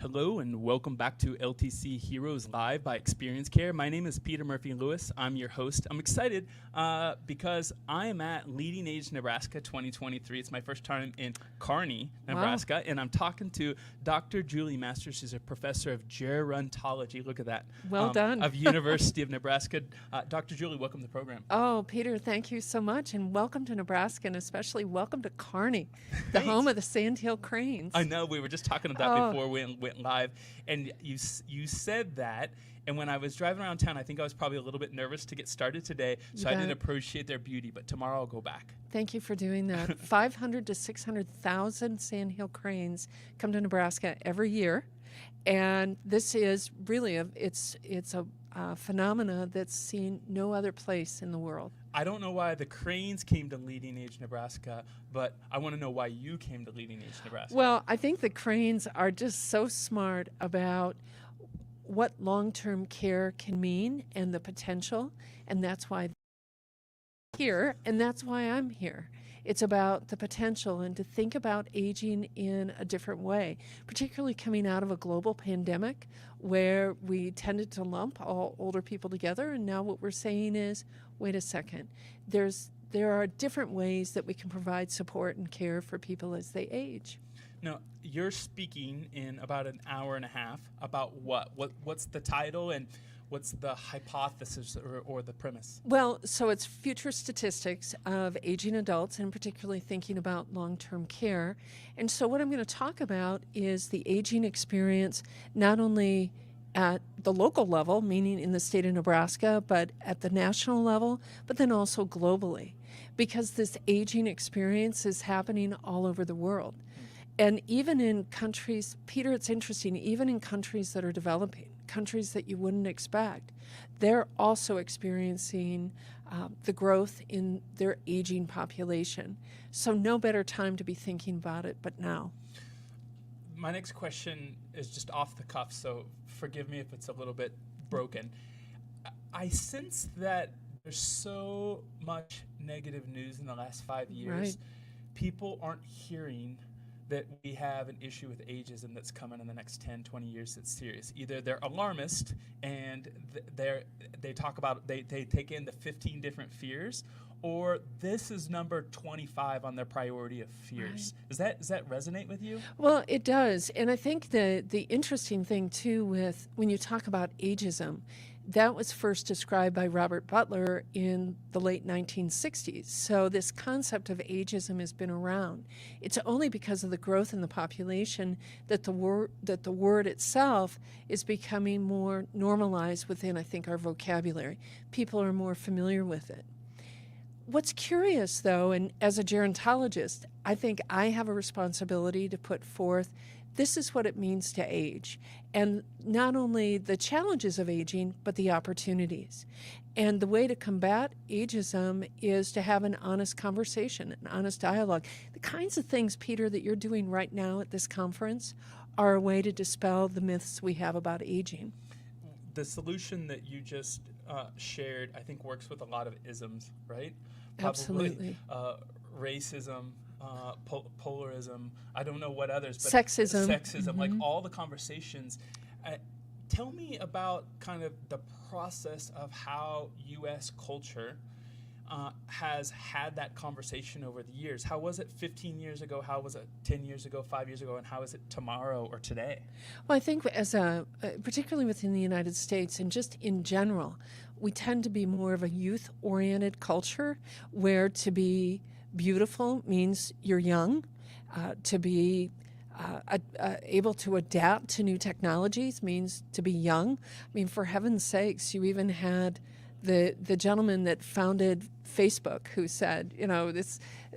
Hello and welcome back to LTC Heroes Live by Experience Care. My name is Peter Murphy Lewis. I'm your host. I'm excited because I am at LeadingAge Nebraska 2023. It's my first time in Kearney, Nebraska, Wow. and I'm talking to Dr. Julie Masters. She's a professor of gerontology. Look at that. Well done. Of University of Nebraska. Dr. Julie, welcome to the program. Oh, Peter, thank you so much, and welcome to Nebraska, and especially welcome to Kearney, the Thanks. home of the Sandhill Cranes. I know, we were just talking about that before we went live, and you said that, and when I was driving around town, I think I was probably a little bit nervous to get started today, so I didn't appreciate their beauty, but tomorrow I'll go back. Thank you for doing that. 500 to 600,000 Sandhill Cranes come to Nebraska every year, and this is really it's a phenomena that's seen no other place in the world. I don't know why the Cranes came to LeadingAge Nebraska, but I want to know why you came to LeadingAge Nebraska. Well, I think the Cranes are just so smart about what long-term care can mean and the potential, and that's why they're here, and that's why I'm here. It's about the potential and to think about aging in a different way, particularly coming out of a global pandemic where we tended to lump all older people together, and now what we're saying is, wait a second, there are different ways that we can provide support and care for people as they age. Now, you're speaking in about an hour and a half about what's the title and what's the hypothesis or the premise? Well, so it's future statistics of aging adults and particularly thinking about long-term care. And so what I'm going to talk about is the aging experience, not only at the local level, meaning in the state of Nebraska, but at the national level, but then also globally, because this aging experience is happening all over the world. And even in countries, Peter, it's interesting, even in countries that are developing, countries that you wouldn't expect, they're also experiencing the growth in their aging population. So no better time to be thinking about it but now. My next question is just off the cuff, so forgive me if it's a little bit broken. I sense that there's so much negative news in the last 5 years. Right. People aren't hearing that we have an issue with ageism that's coming in the next 10, 20 years that's serious. Either they're alarmist and they talk about, they take in the 15 different fears, or this is number 25 on their priority of fears. Right. Does that resonate with you? Well, it does. And I think the interesting thing too with when you talk about ageism, that was first described by Robert Butler in the late 1960s. So this concept of ageism has been around. It's only because of the growth in the population that the word itself is becoming more normalized within, I think, our vocabulary. People are more familiar with it. What's curious, though, and as a gerontologist, I think I have a responsibility to put forth this is what it means to age, and not only the challenges of aging, but the opportunities. And the way to combat ageism is to have an honest conversation, an honest dialogue. The kinds of things, Peter, that you're doing right now at this conference are a way to dispel the myths we have about aging. The solution that you just shared, I think, works with a lot of isms, right? Absolutely. Racism, polarism, I don't know what others, but sexism, like all the conversations. Tell me about kind of the process of how U.S. culture has had that conversation over the years. How was it 15 years ago? How was it 10 years ago, 5 years ago? And how is it tomorrow or today? Well, I think particularly within the United States and just in general, we tend to be more of a youth-oriented culture where to be beautiful means you're young, to be able to adapt to new technologies means to be young. I mean, for heaven's sakes, you even had the gentleman that founded Facebook who said, you know,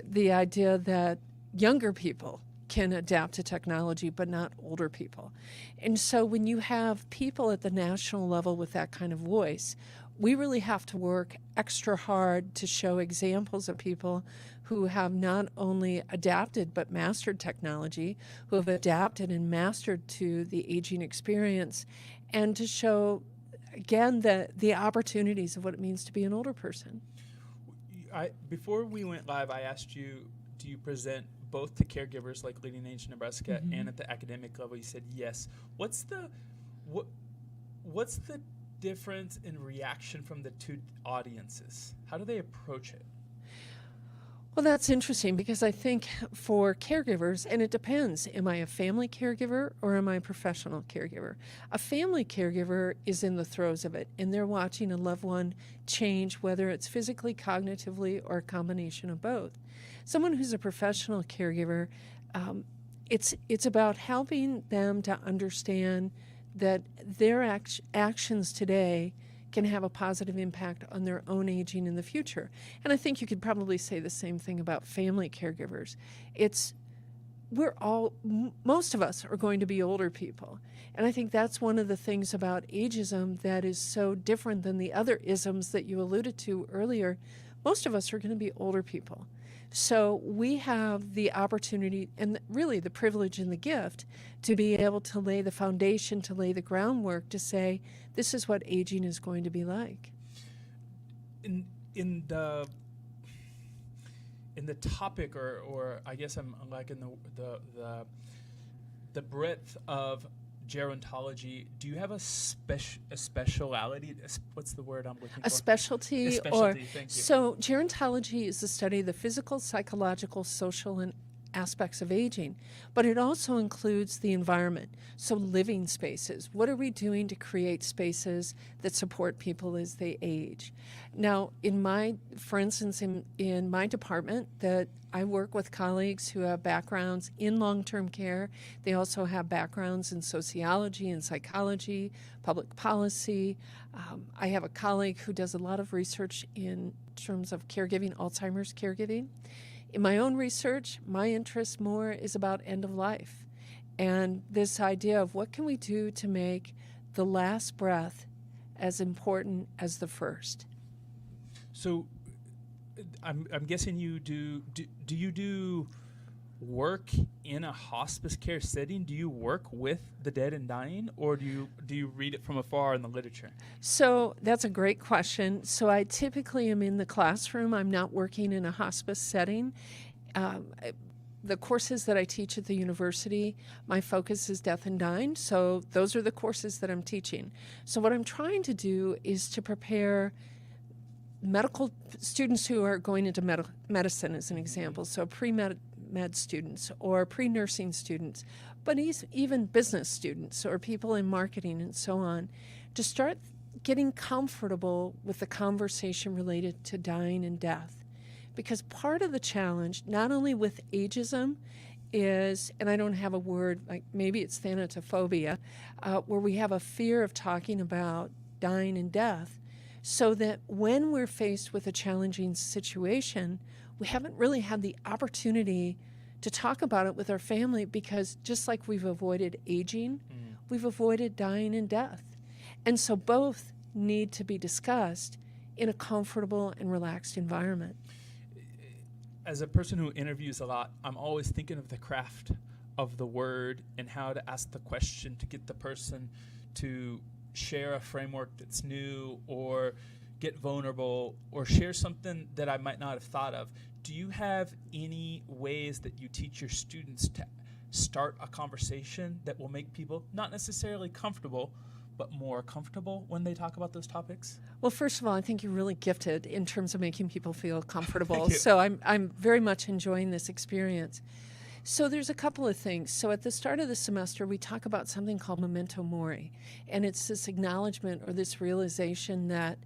the idea that younger people can adapt to technology, but not older people. And so when you have people at the national level with that kind of voice, we really have to work extra hard to show examples of people who have not only adapted but mastered technology, who have adapted and mastered to the aging experience, and to show, again, the opportunities of what it means to be an older person. Before we went live, I asked you, do you present both to caregivers like LeadingAge Nebraska and at the academic level. You said yes. What's the difference in reaction from the two audiences? How do they approach it? Well, that's interesting because I think for caregivers, and it depends, am I a family caregiver or am I a professional caregiver? A family caregiver is in the throes of it, and they're watching a loved one change, whether it's physically, cognitively, or a combination of both. Someone who's a professional caregiver, it's about helping them to understand that their actions today can have a positive impact on their own aging in the future. And I think you could probably say the same thing about family caregivers. Most of us are going to be older people. And I think that's one of the things about ageism that is so different than the other isms that you alluded to earlier. Most of us are going to be older people. So we have the opportunity and really the privilege and the gift to be able to lay the foundation, to lay the groundwork, to say, this is what aging is going to be like. In the topic, or I guess I'm like in the breadth of gerontology, do you have a speciality? What's the word I'm looking for? A specialty. Thank you. So gerontology is the study of the physical, psychological, social, and aspects of aging, but it also includes the environment. So living spaces. What are we doing to create spaces that support people as they age? Now, for instance, in my department, that I work with colleagues who have backgrounds in long-term care. They also have backgrounds in sociology and psychology, public policy. I have a colleague who does a lot of research in terms of caregiving, Alzheimer's caregiving. In my own research, my interest more is about end of life and this idea of what can we do to make the last breath as important as the first. So I'm guessing you do you do work in a hospice care setting? Do you work with the dead and dying, or do you read it from afar in the literature? So that's a great question. So I typically am in the classroom. I'm not working in a hospice setting. The courses that I teach at the university, my focus is death and dying. So those are the courses that I'm teaching. So what I'm trying to do is to prepare medical students who are going into medicine, as an example. So pre-med students or pre-nursing students, but even business students or people in marketing and so on, to start getting comfortable with the conversation related to dying and death. Because part of the challenge, not only with ageism, is, and I don't have a word, like maybe it's thanatophobia, where we have a fear of talking about dying and death, so that when we're faced with a challenging situation, we haven't really had the opportunity to talk about it with our family, because just like we've avoided aging, we've avoided dying and death. And so both need to be discussed in a comfortable and relaxed environment. As a person who interviews a lot, I'm always thinking of the craft of the word and how to ask the question to get the person to share a framework that's new, or get vulnerable, or share something that I might not have thought of. Do you have any ways that you teach your students to start a conversation that will make people not necessarily comfortable, but more comfortable when they talk about those topics? Well, first of all, I think you're really gifted in terms of making people feel comfortable. Thank you. So I'm very much enjoying this experience. So there's a couple of things. So at the start of the semester, we talk about something called memento mori, and it's this acknowledgement or this realization that,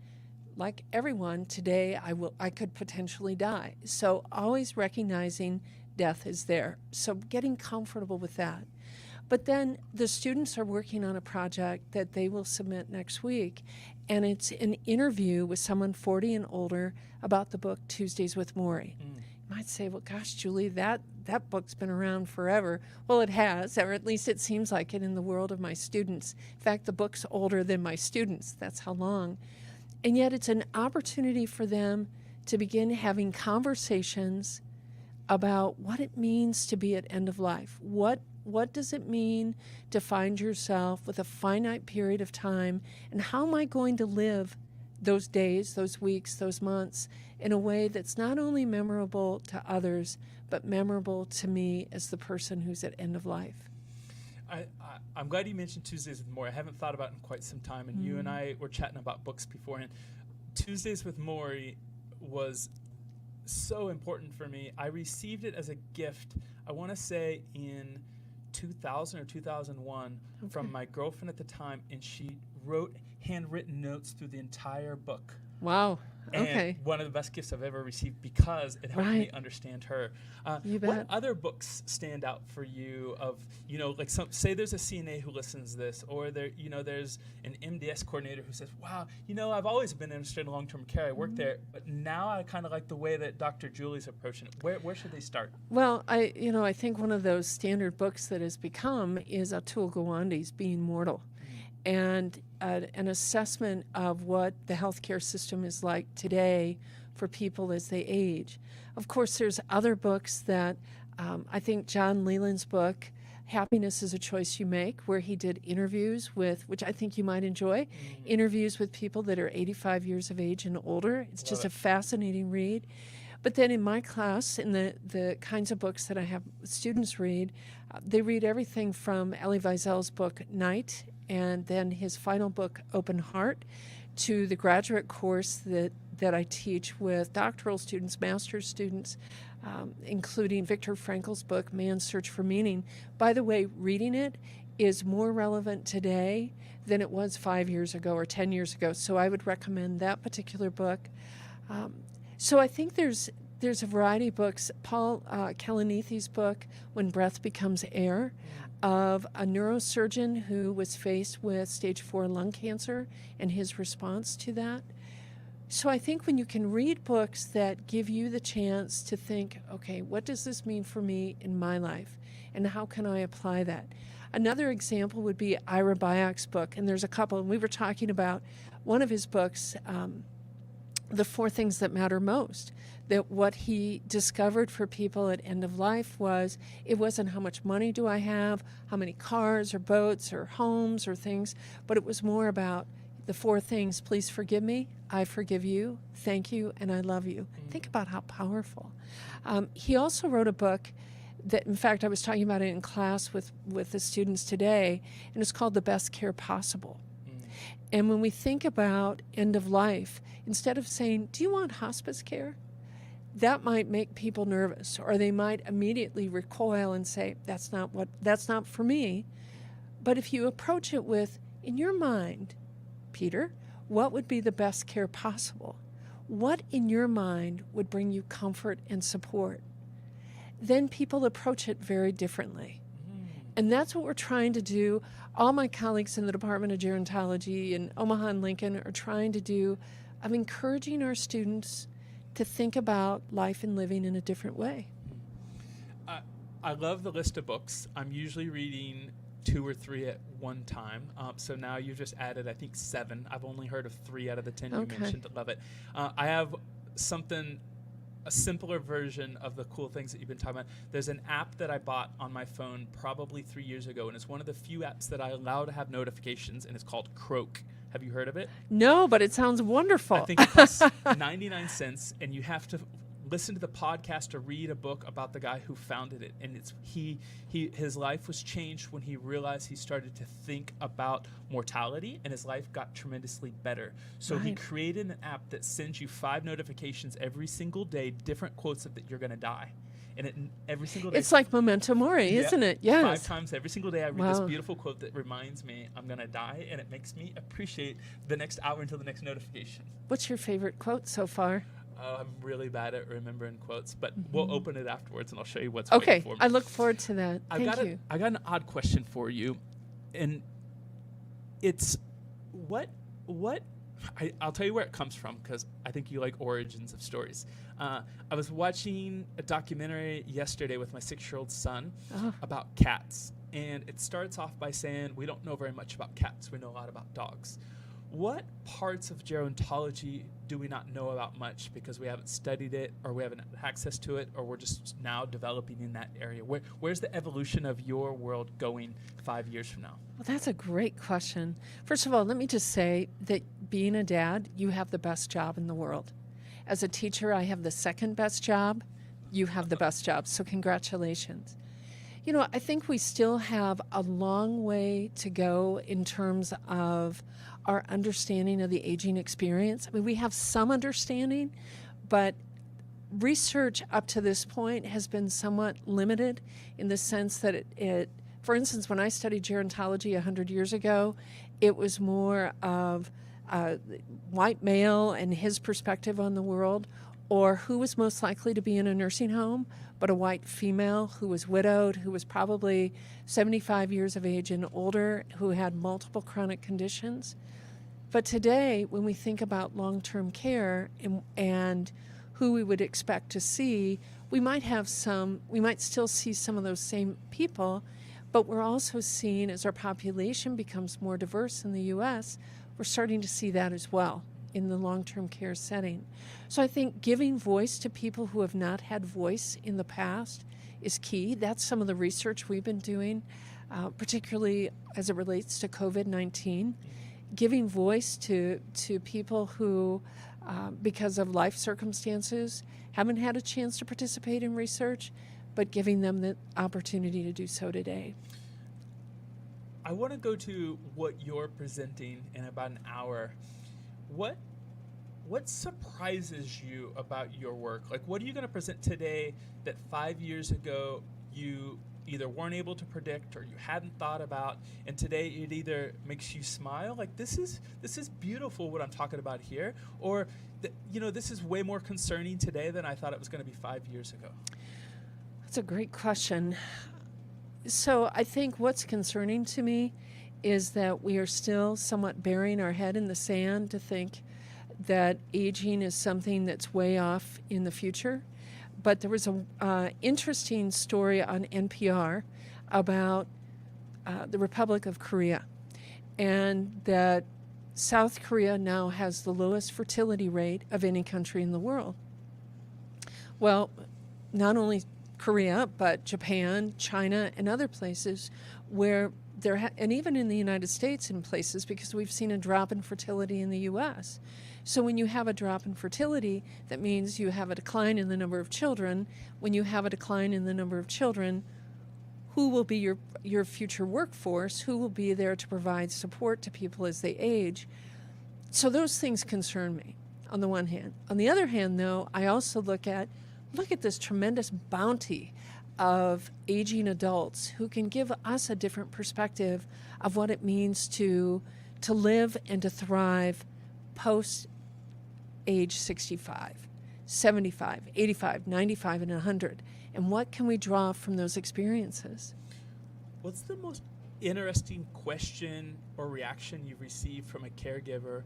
like everyone, today I could potentially die. So always recognizing death is there. So getting comfortable with that. But then the students are working on a project that they will submit next week, and it's an interview with someone 40 and older about the book Tuesdays with Morrie. You might say, well, gosh, Julie, that book's been around forever. Well, it has, or at least it seems like it in the world of my students. In fact, the book's older than my students. That's how long. And yet it's an opportunity for them to begin having conversations about what it means to be at end of life. What does it mean to find yourself with a finite period of time, and how am I going to live those days, those weeks, those months in a way that's not only memorable to others, but memorable to me as the person who's at end of life. I'm glad you mentioned Tuesdays with Maury. I haven't thought about it in quite some time, and you and I were chatting about books beforehand. Tuesdays with Maury was so important for me. I received it as a gift, I want to say in 2000 or 2001, from my girlfriend at the time, and she wrote handwritten notes through the entire book. Wow. And Okay. one of the best gifts I've ever received because it helped me understand her. You What bet. other books stand out for you of, like say there's a CNA who listens to this, or there's an MDS coordinator who says, wow, I've always been interested in long-term care. I work there, but now I kind of like the way that Dr. Julie's approaching it. Where should they start? Well, I think one of those standard books that has become is Atul Gawande's Being Mortal, and an assessment of what the healthcare system is like today for people as they age. Of course, there's other books that I think John Leland's book, Happiness is a Choice You Make, where he did interviews with, which I think you might enjoy, interviews with people that are 85 years of age and older. It's just a fascinating read. But then in my class, in the kinds of books that I have students read, they read everything from Elie Wiesel's book, Night, and then his final book, Open Heart, to the graduate course that I teach with doctoral students, master's students, including Viktor Frankl's book, Man's Search for Meaning. By the way, reading it is more relevant today than it was 5 years ago or 10 years ago, so I would recommend that particular book. So I think there's a variety of books. Paul Kalanithi's book, When Breath Becomes Air, of a neurosurgeon who was faced with stage 4 lung cancer and his response to that. So I think when you can read books that give you the chance to think, okay, what does this mean for me in my life, and how can I apply that? Another example would be Ira Byock's book, and there's a couple, and we were talking about one of his books, The 4 Things That Matter Most, that what he discovered for people at end of life was it wasn't how much money do I have, how many cars or boats or homes or things, but it was more about the 4 things: please forgive me, I forgive you, thank you, and I love you. Think about how powerful. He also wrote a book that, in fact, I was talking about it in class with the students today, and it's called The Best Care Possible. And when we think about end of life, instead of saying, do you want hospice care? That might make people nervous, or they might immediately recoil and say, that's not for me. But if you approach it with, in your mind, Peter, what would be the best care possible? What in your mind would bring you comfort and support? Then people approach it very differently. And that's what we're trying to do. All my colleagues in the Department of Gerontology and Omaha and Lincoln are trying to do, of encouraging our students to think about life and living in a different way. I love the list of books. I'm usually reading 2 or 3 at one time. So now you've just added, I think, 7. I've only heard of 3 out of the 10 you mentioned. Love it. I have a simpler version of the cool things that you've been talking about. There's an app that I bought on my phone probably 3 years ago, and it's one of the few apps that I allow to have notifications, and it's called Croak. Have you heard of it? No, but it sounds wonderful. I think it costs 99 cents, and you have to listen to the podcast or read a book about the guy who founded it. And it's his life was changed when he realized he started to think about mortality, and his life got tremendously better. So he created an app that sends you 5 notifications every single day, different quotes that you're going to die. And every single day. It's like memento mori, isn't it? Yes. 5 times every single day I read this beautiful quote that reminds me I'm going to die, and it makes me appreciate the next hour until the next notification. What's your favorite quote so far? I'm really bad at remembering quotes, but we'll open it afterwards, and I'll show you what's okay. waiting for me. I look forward to that. Thank you. I got an odd question for you, and it's I'll tell you where it comes from, because I think you like origins of stories. I was watching a documentary yesterday with my 6-year-old son about cats, and it starts off by saying we don't know very much about cats. We know a lot about dogs. What parts of gerontology do we not know about much because we haven't studied it, or we haven't had access to it, or we're just now developing in that area? Where's the evolution of your world going 5 years from now? Well, that's a great question. First of all, let me just say that being a dad, you have the best job in the world. As a teacher, I have the second best job. You have the best job, so congratulations. You know, I think we still have a long way to go in terms of our understanding of the aging experience. I mean, we have some understanding, but research up to this point has been somewhat limited in the sense that for instance, when I studied gerontology 100 years ago, it was more of white male and his perspective on the world, or who was most likely to be in a nursing home, but a white female who was widowed, who was probably 75 years of age and older, who had multiple chronic conditions. But today, when we think about long-term care and who we would expect to see, we might still see some of those same people, but we're also seeing, as our population becomes more diverse in the U.S., we're starting to see that as well in the long-term care setting. So I think giving voice to people who have not had voice in the past is key. That's some of the research we've been doing, particularly as it relates to COVID-19. Giving voice to people who, because of life circumstances, haven't had a chance to participate in research, but giving them the opportunity to do so today. I want to go to what you're presenting in about an hour. What surprises you about your work? Like, what are you going to present today that 5 years ago you either weren't able to predict or you hadn't thought about, and today it either makes you smile, like this is beautiful what I'm talking about here, or this is way more concerning today than I thought it was going to be 5 years ago? That's a great question. So I think what's concerning to me is that we are still somewhat burying our head in the sand to think that aging is something that's way off in the future. But there was an interesting story on NPR about the Republic of Korea, and that South Korea now has the lowest fertility rate of any country in the world. Well, not only Korea, but Japan, China, and other places where and even in the United States in places, because we've seen a drop in fertility in the U.S. So when you have a drop in fertility, that means you have a decline in the number of children. When you have a decline in the number of children, who will be your future workforce? Who will be there to provide support to people as they age? So those things concern me on the one hand. On the other hand, though, I also look at this tremendous bounty of aging adults who can give us a different perspective of what it means to live and to thrive post age 65, 75, 85, 95, and 100. And what can we draw from those experiences? What's the most interesting question or reaction you've received from a caregiver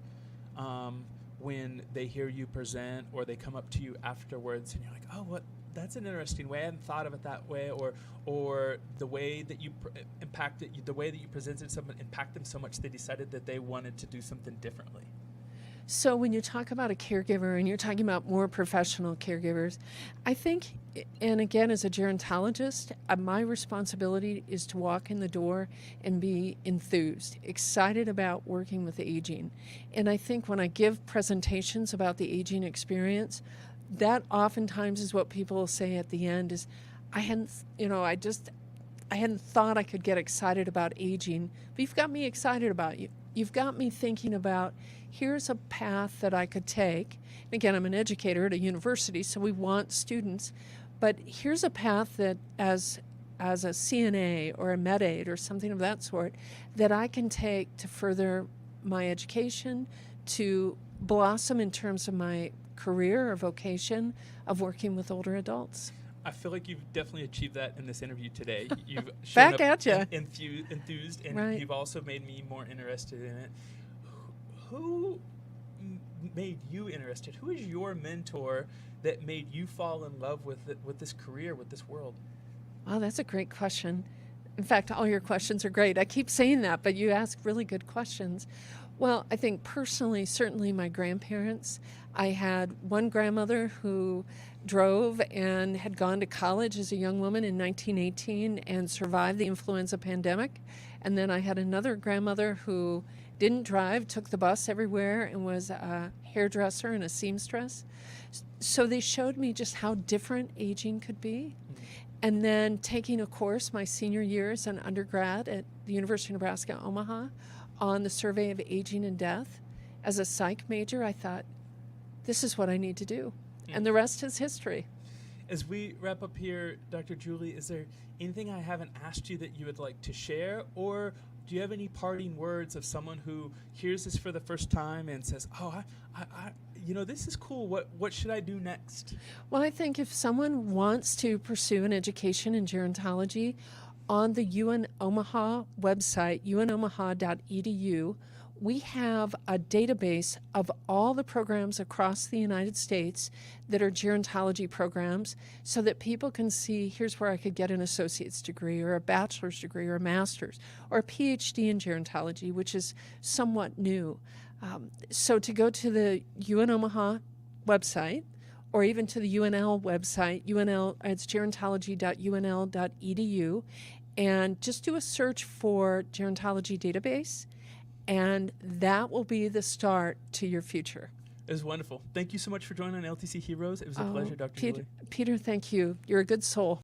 when they hear you present, or they come up to you afterwards and you're like, oh, that's an interesting way. I hadn't thought of it that way, or the way that you the way that you presented someone impacted them so much they decided that they wanted to do something differently? So when you talk about a caregiver and you're talking about more professional caregivers, I think, and again, as a gerontologist, my responsibility is to walk in the door and be enthused, excited about working with aging. And I think when I give presentations about the aging experience, that oftentimes is what people will say at the end is, I hadn't thought I could get excited about aging, but you've got me excited about you. You've got me thinking about, here's a path that I could take. And again, I'm an educator at a university, so we want students, but here's a path that as a CNA or a med aid or something of that sort that I can take to further my education, to blossom in terms of my career or vocation of working with older adults. I feel like you've definitely achieved that in this interview today. You've shown Back at you. Enthused, and right. You've also made me more interested in it. Who made you interested? Who is your mentor that made you fall in love with this career, with this world? Wow, that's a great question. In fact, all your questions are great. I keep saying that, but you ask really good questions. Well, I think personally, certainly my grandparents. I had one grandmother who drove and had gone to college as a young woman in 1918 and survived the influenza pandemic. And then I had another grandmother who didn't drive, took the bus everywhere, and was a hairdresser and a seamstress. So they showed me just how different aging could be. And then taking a course my senior year as an undergrad at the University of Nebraska, Omaha, on the survey of aging and death. As a psych major, I thought, this is what I need to do. And the rest is history. As we wrap up here, Dr. Julie, is there anything I haven't asked you that you would like to share? Or do you have any parting words of someone who hears this for the first time and says, oh, this is cool. What should I do next? Well, I think if someone wants to pursue an education in gerontology, on the UN Omaha website, unomaha.edu, we have a database of all the programs across the United States that are gerontology programs, so that people can see, here's where I could get an associate's degree or a bachelor's degree or a master's or a PhD in gerontology, which is somewhat new. So to go to the UN Omaha website, or even to the UNL website, it's gerontology.unl.edu, and just do a search for gerontology database, and that will be the start to your future. It was wonderful. Thank you so much for joining on LTC Heroes. It was a pleasure, Dr. Julie. Peter, thank you. You're a good soul.